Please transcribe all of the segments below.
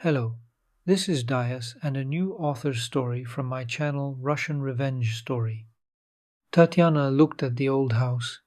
Hello, this is Dias and a new author story from my channel Russian Revenge Story. Tatyana looked at the old house.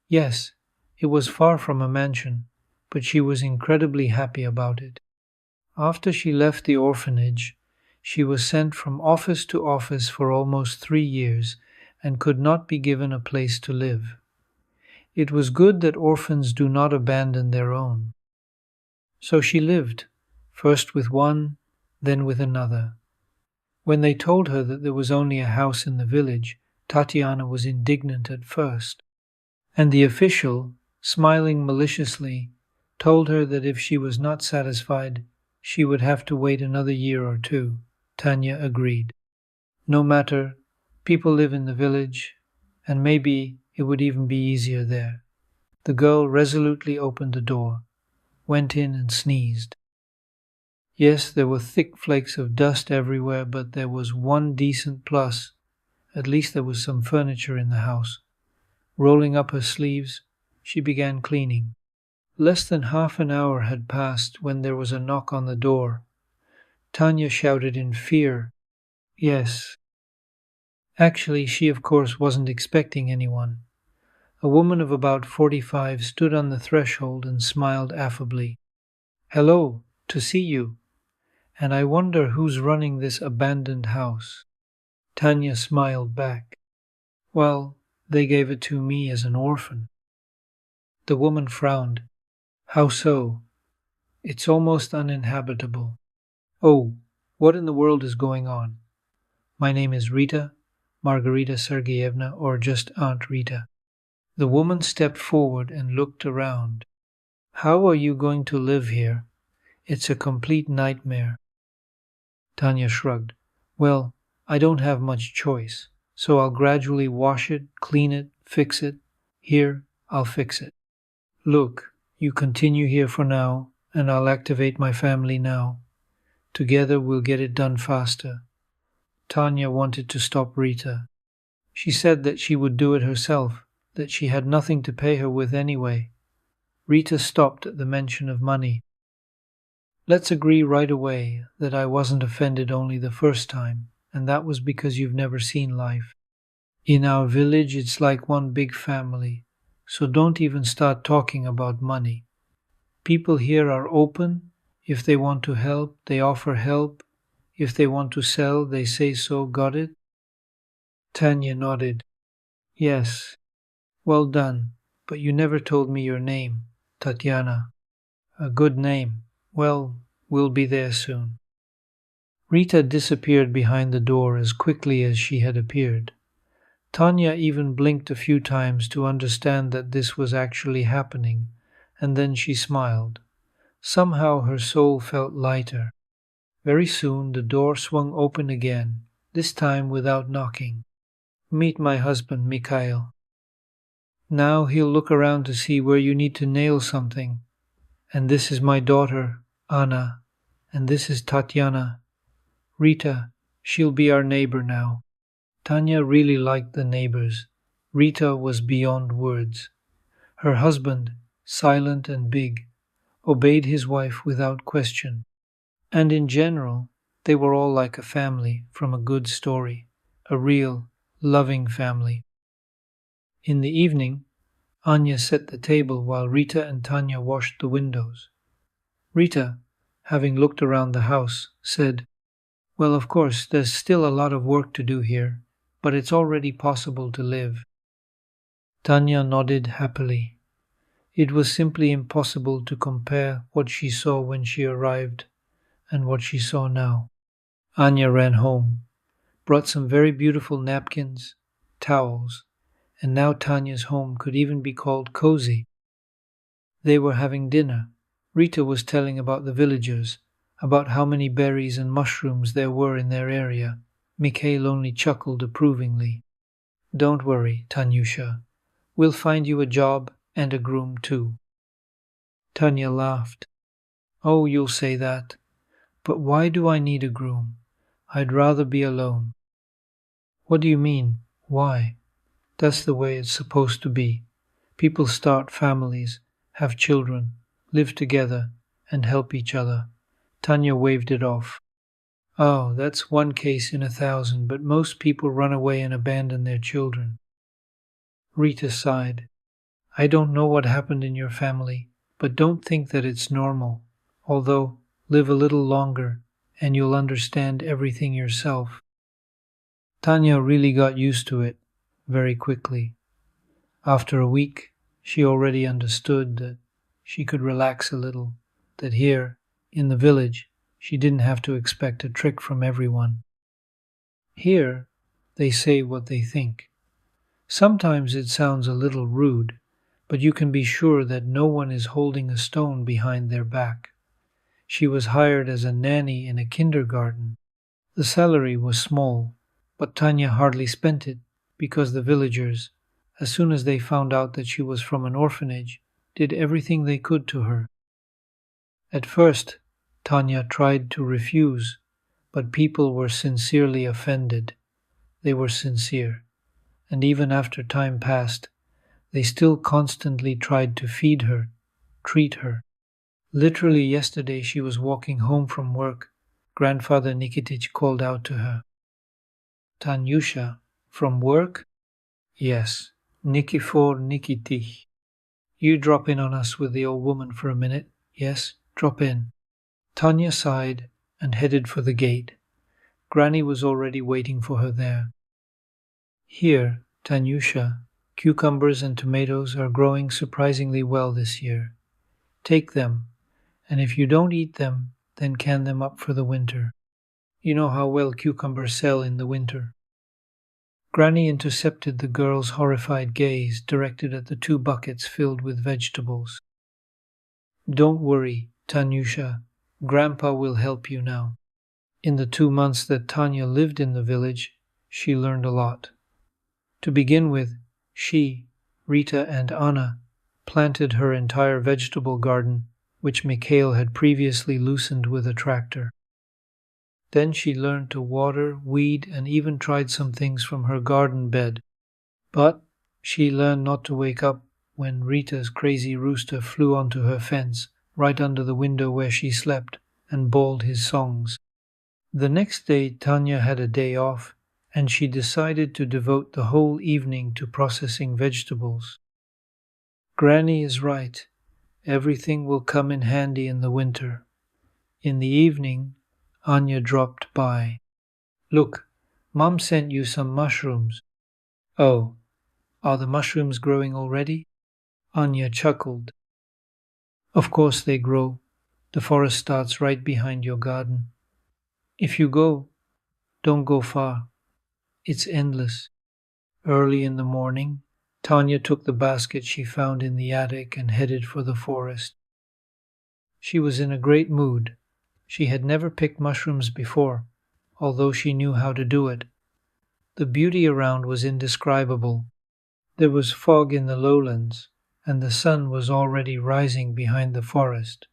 Yes, it was far from a mansion, but she was incredibly happy about it. After she left the orphanage, she was sent from office to office for almost 3 years and could not be given a place to live. It was good that orphans do not abandon their own. So she lived, first with one, then with another. When they told her that there was only a house in the village, Tatyana was indignant at first, and the official, smiling maliciously, told her that if she was not satisfied, she would have to wait another year or two. Tanya agreed. No matter, people live in the village, and maybe it would even be easier there. The girl resolutely opened the door, went in and sneezed. Yes, there were thick flakes of dust everywhere, but there was one decent plus. At least there was some furniture in the house. Rolling up her sleeves, she began cleaning. Less than half an hour had passed when there was a knock on the door. Tanya shouted in fear. Yes. Actually, she of course wasn't expecting anyone. A woman of about 45 stood on the threshold and smiled affably. Hello, to see you. And I wonder who's running this abandoned house. Tanya smiled back. Well, they gave it to me as an orphan. The woman frowned. How so? It's almost uninhabitable. Oh, what in the world is going on? My name is Rita, Margarita Sergeyevna, or just Aunt Rita. The woman stepped forward and looked around. How are you going to live here? It's a complete nightmare. Tanya shrugged. Well, I don't have much choice, so I'll gradually wash it, clean it, fix it. Here, I'll fix it. Look, you continue here for now, and I'll activate my family now. Together we'll get it done faster. Tanya wanted to stop Rita. She said that she would do it herself, that she had nothing to pay her with anyway. Rita stopped at the mention of money. Let's agree right away that I wasn't offended only the first time, and that was because you've never seen life. In our village, it's like one big family, so don't even start talking about money. People here are open. If they want to help, they offer help. If they want to sell, they say so, got it? Tanya nodded. Yes. Well done, but you never told me your name, Tatyana. A good name. Well, we'll be there soon. Rita disappeared behind the door as quickly as she had appeared. Tanya even blinked a few times to understand that this was actually happening, and then she smiled. Somehow her soul felt lighter. Very soon the door swung open again, this time without knocking. Meet my husband, Mikhail. Now he'll look around to see where you need to nail something. And this is my daughter, Anna, and this is Tatyana. Rita, she'll be our neighbor now. Tanya really liked the neighbors. Rita was beyond words. Her husband, silent and big, obeyed his wife without question. And in general, they were all like a family from a good story, a real, loving family. In the evening, Anya set the table while Rita and Tanya washed the windows. Rita, having looked around the house, said, Well, of course, there's still a lot of work to do here, but it's already possible to live. Tanya nodded happily. It was simply impossible to compare what she saw when she arrived and what she saw now. Anya ran home, brought some very beautiful napkins, towels, and now Tanya's home could even be called cozy. They were having dinner. Rita was telling about the villagers, about how many berries and mushrooms there were in their area. Mikhail only chuckled approvingly. Don't worry, Tanyusha. We'll find you a job and a groom too. Tanya laughed. Oh, you'll say that. But why do I need a groom? I'd rather be alone. What do you mean, why? That's the way it's supposed to be. People start families, have children, live together, and help each other. Tanya waved it off. Oh, that's one case in 1,000, but most people run away and abandon their children. Rita sighed. I don't know what happened in your family, but don't think that it's normal. Although, live a little longer, and you'll understand everything yourself. Tanya really got used to it very quickly. After a week, she already understood that she could relax a little, that here, in the village, she didn't have to expect a trick from everyone. Here, they say what they think. Sometimes it sounds a little rude, but you can be sure that no one is holding a stone behind their back. She was hired as a nanny in a kindergarten. The salary was small, but Tanya hardly spent it because the villagers, as soon as they found out that she was from an orphanage, did everything they could to her. At first, Tanya tried to refuse, but people were sincerely offended. They were sincere, and even after time passed, they still constantly tried to feed her, treat her. Literally yesterday she was walking home from work. Grandfather Nikitich called out to her. Tanyusha, from work? Yes, Nikifor Nikitich. You drop in on us with the old woman for a minute. Yes, drop in. Tanya sighed and headed for the gate. Granny was already waiting for her there. Here, Tanyusha, cucumbers and tomatoes are growing surprisingly well this year. Take them, and if you don't eat them, then can them up for the winter. You know how well cucumbers sell in the winter. Granny intercepted the girl's horrified gaze directed at the 2 buckets filled with vegetables. Don't worry, Tanyusha. Grandpa will help you now. In the 2 months that Tanya lived in the village, she learned a lot. To begin with, she, Rita and Anna, planted her entire vegetable garden, which Mikhail had previously loosened with a tractor. Then she learned to water, weed, and even tried some things from her garden bed. But she learned not to wake up when Rita's crazy rooster flew onto her fence, right under the window where she slept, and bawled his songs. The next day Tanya had a day off, and she decided to devote the whole evening to processing vegetables. Granny is right. Everything will come in handy in the winter. In the evening, Anya dropped by. Look, Mom sent you some mushrooms. Oh, are the mushrooms growing already? Anya chuckled. Of course they grow. The forest starts right behind your garden. If you go, don't go far. It's endless. Early in the morning, Tanya took the basket she found in the attic and headed for the forest. She was in a great mood. She had never picked mushrooms before, although she knew how to do it. The beauty around was indescribable. There was fog in the lowlands, and the sun was already rising behind the forest.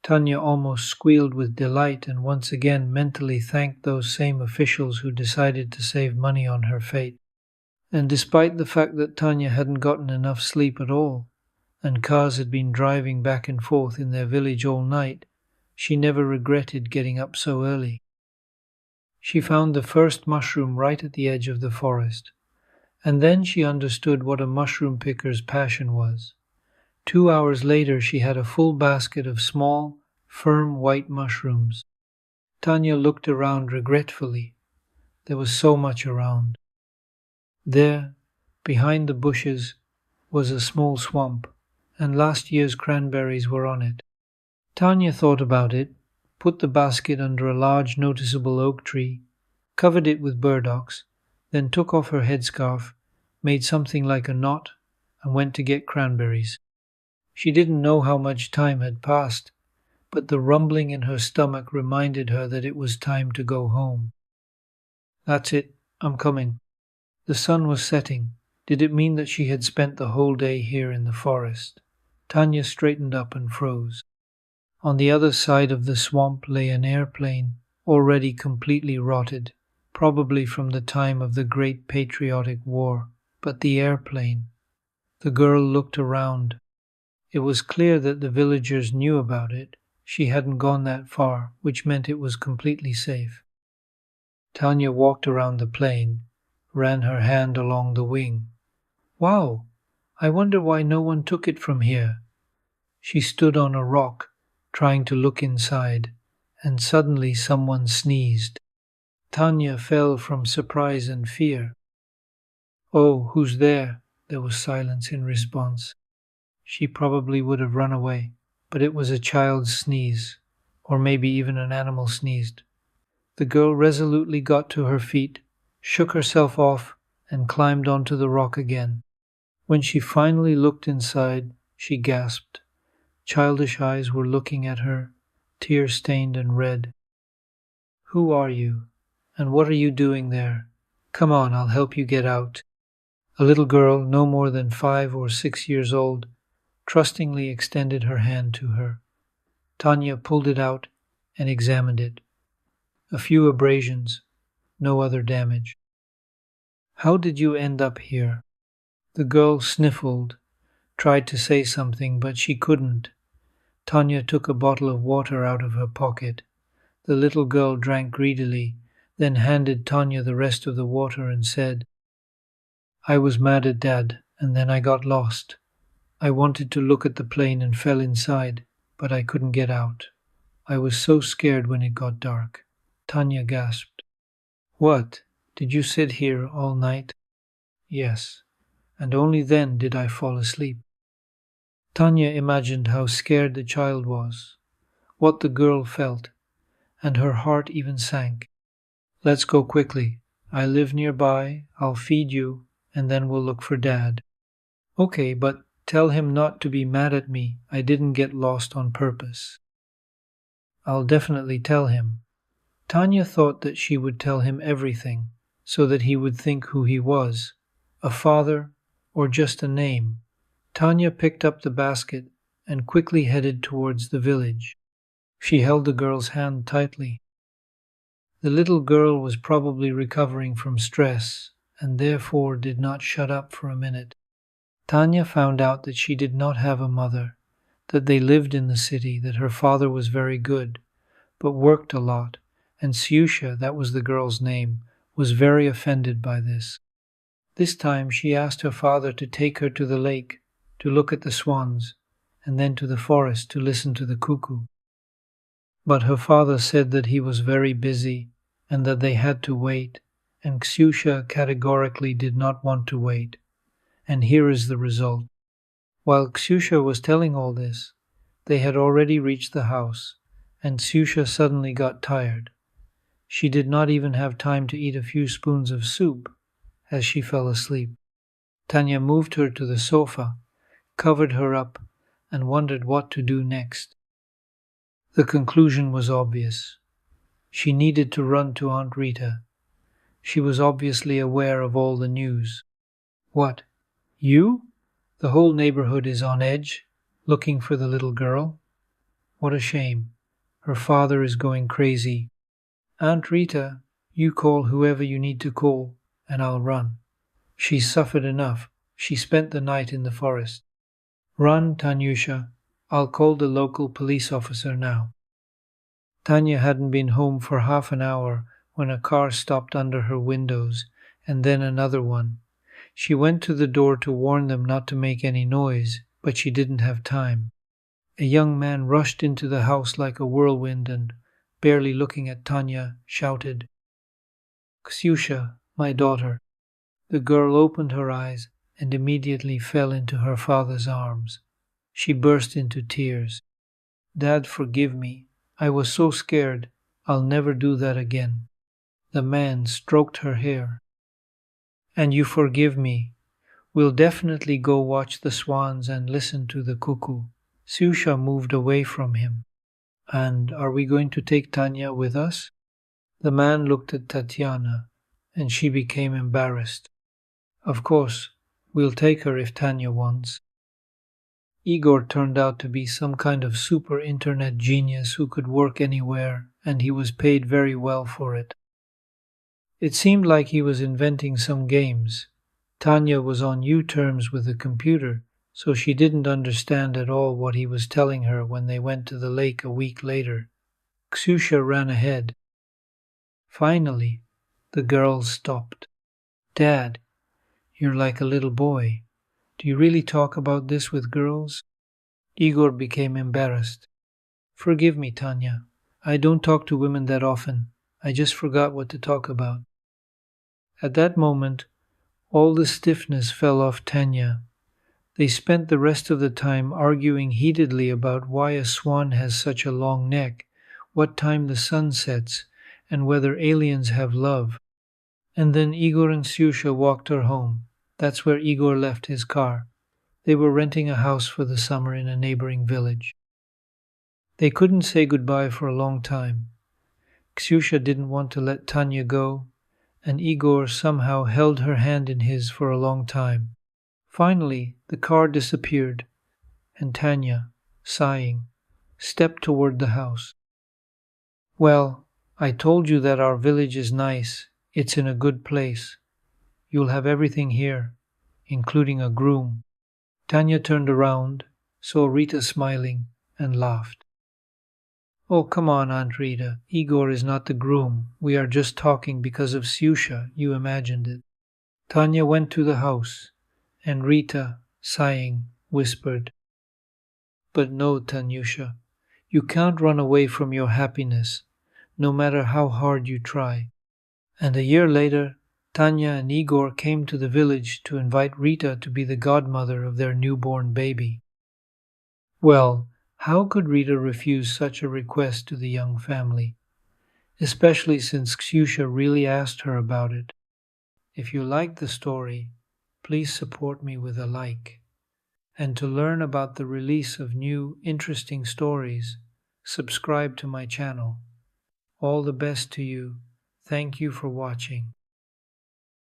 Tanya almost squealed with delight and once again mentally thanked those same officials who decided to save money on her fate. And despite the fact that Tanya hadn't gotten enough sleep at all, and cars had been driving back and forth in their village all night, she never regretted getting up so early. She found the first mushroom right at the edge of the forest, and then she understood what a mushroom picker's passion was. 2 hours later she had a full basket of small, firm white mushrooms. Tanya looked around regretfully. There was so much around. There, behind the bushes, was a small swamp, and last year's cranberries were on it. Tanya thought about it, put the basket under a large noticeable oak tree, covered it with burdocks, then took off her headscarf, made something like a knot, and went to get cranberries. She didn't know how much time had passed, but the rumbling in her stomach reminded her that it was time to go home. That's it, I'm coming. The sun was setting. Did it mean that she had spent the whole day here in the forest? Tanya straightened up and froze. On the other side of the swamp lay an airplane, already completely rotted, probably from the time of the Great Patriotic War. But the airplane. The girl looked around. It was clear that the villagers knew about it, She hadn't gone that far, which meant it was completely safe. Tanya walked around the plane, ran her hand along the wing. Wow! I wonder why no one took it from here. She stood on a rock, trying to look inside, and suddenly someone sneezed. Tanya fell from surprise and fear. Oh, who's there? There was silence in response. She probably would have run away, but it was a child's sneeze, or maybe even an animal sneezed. The girl resolutely got to her feet, shook herself off, and climbed onto the rock again. When she finally looked inside, she gasped. Childish eyes were looking at her, tear-stained and red. Who are you? And what are you doing there? Come on, I'll help you get out. A little girl, no more than 5 or 6 years old, trustingly extended her hand to her. Tanya pulled it out and examined it. A few abrasions, no other damage. How did you end up here? The girl sniffled, tried to say something, but she couldn't. Tanya took a bottle of water out of her pocket. The little girl drank greedily, then handed Tanya the rest of the water and said, I was mad at Dad, and then I got lost. I wanted to look at the plane and fell inside, but I couldn't get out. I was so scared when it got dark. Tanya gasped. What? Did you sit here all night? Yes, and only then did I fall asleep. Tanya imagined how scared the child was, what the girl felt, and her heart even sank. Let's go quickly. I live nearby, I'll feed you, and then we'll look for Dad. Okay, but tell him not to be mad at me. I didn't get lost on purpose. I'll definitely tell him. Tanya thought that she would tell him everything, so that he would think who he was, a father or just a name. Tanya picked up the basket and quickly headed towards the village. She held the girl's hand tightly. The little girl was probably recovering from stress and therefore did not shut up for a minute. Tanya found out that she did not have a mother, that they lived in the city, that her father was very good, but worked a lot, and Siusha, that was the girl's name, was very offended by this. This time she asked her father to take her to the lake, to look at the swans, and then to the forest to listen to the cuckoo. But her father said that he was very busy and that they had to wait, and Ksiusha categorically did not want to wait. And here is the result. While Ksiusha was telling all this, they had already reached the house, and Ksiusha suddenly got tired. She did not even have time to eat a few spoons of soup as she fell asleep. Tanya moved her to the sofa, covered her up, and wondered what to do next. The conclusion was obvious. She needed to run to Aunt Rita. She was obviously aware of all the news. What? You? The whole neighborhood is on edge, looking for the little girl. What a shame. Her father is going crazy. Aunt Rita, you call whoever you need to call, and I'll run. She's suffered enough. She spent the night in the forest. Run, Tanyusha. I'll call the local police officer now. Tanya hadn't been home for half an hour when a car stopped under her windows, and then another one. She went to the door to warn them not to make any noise, but she didn't have time. A young man rushed into the house like a whirlwind and, barely looking at Tanya, shouted, Ksiusha, my daughter. The girl opened her eyes and immediately fell into her father's arms. She burst into tears. Dad, forgive me. I was so scared. I'll never do that again. The man stroked her hair. And you forgive me. We'll definitely go watch the swans and listen to the cuckoo. Ksiusha moved away from him. And are we going to take Tanya with us? The man looked at Tatyana, and she became embarrassed. Of course, we'll take her if Tanya wants. Igor turned out to be some kind of super internet genius who could work anywhere, and he was paid very well for it. It seemed like he was inventing some games. Tanya was on new terms with the computer, so she didn't understand at all what he was telling her when they went to the lake a week later. Ksusha ran ahead. Finally, the girls stopped. Dad, you're like a little boy. Do you really talk about this with girls? Igor became embarrassed. Forgive me, Tanya. I don't talk to women that often. I just forgot what to talk about. At that moment, all the stiffness fell off Tanya. They spent the rest of the time arguing heatedly about why a swan has such a long neck, what time the sun sets, and whether aliens have love. And then Igor and Ksusha walked her home. That's where Igor left his car. They were renting a house for the summer in a neighboring village. They couldn't say goodbye for a long time. Ksusha didn't want to let Tanya go, and Igor somehow held her hand in his for a long time. Finally, the car disappeared, and Tanya, sighing, stepped toward the house. Well, I told you that our village is nice. It's in a good place. You'll have everything here, including a groom. Tanya turned around, saw Rita smiling, and laughed. Oh, come on, Aunt Rita. Igor is not the groom. We are just talking because of Ksusha. You imagined it. Tanya went to the house, and Rita, sighing, whispered, But no, Tanyusha, you can't run away from your happiness, no matter how hard you try. And a year later, Tanya and Igor came to the village to invite Rita to be the godmother of their newborn baby. Well, how could Rita refuse such a request to the young family, especially since Ksusha really asked her about it? If you liked the story, please support me with a like. And to learn about the release of new, interesting stories, subscribe to my channel. All the best to you. Thank you for watching.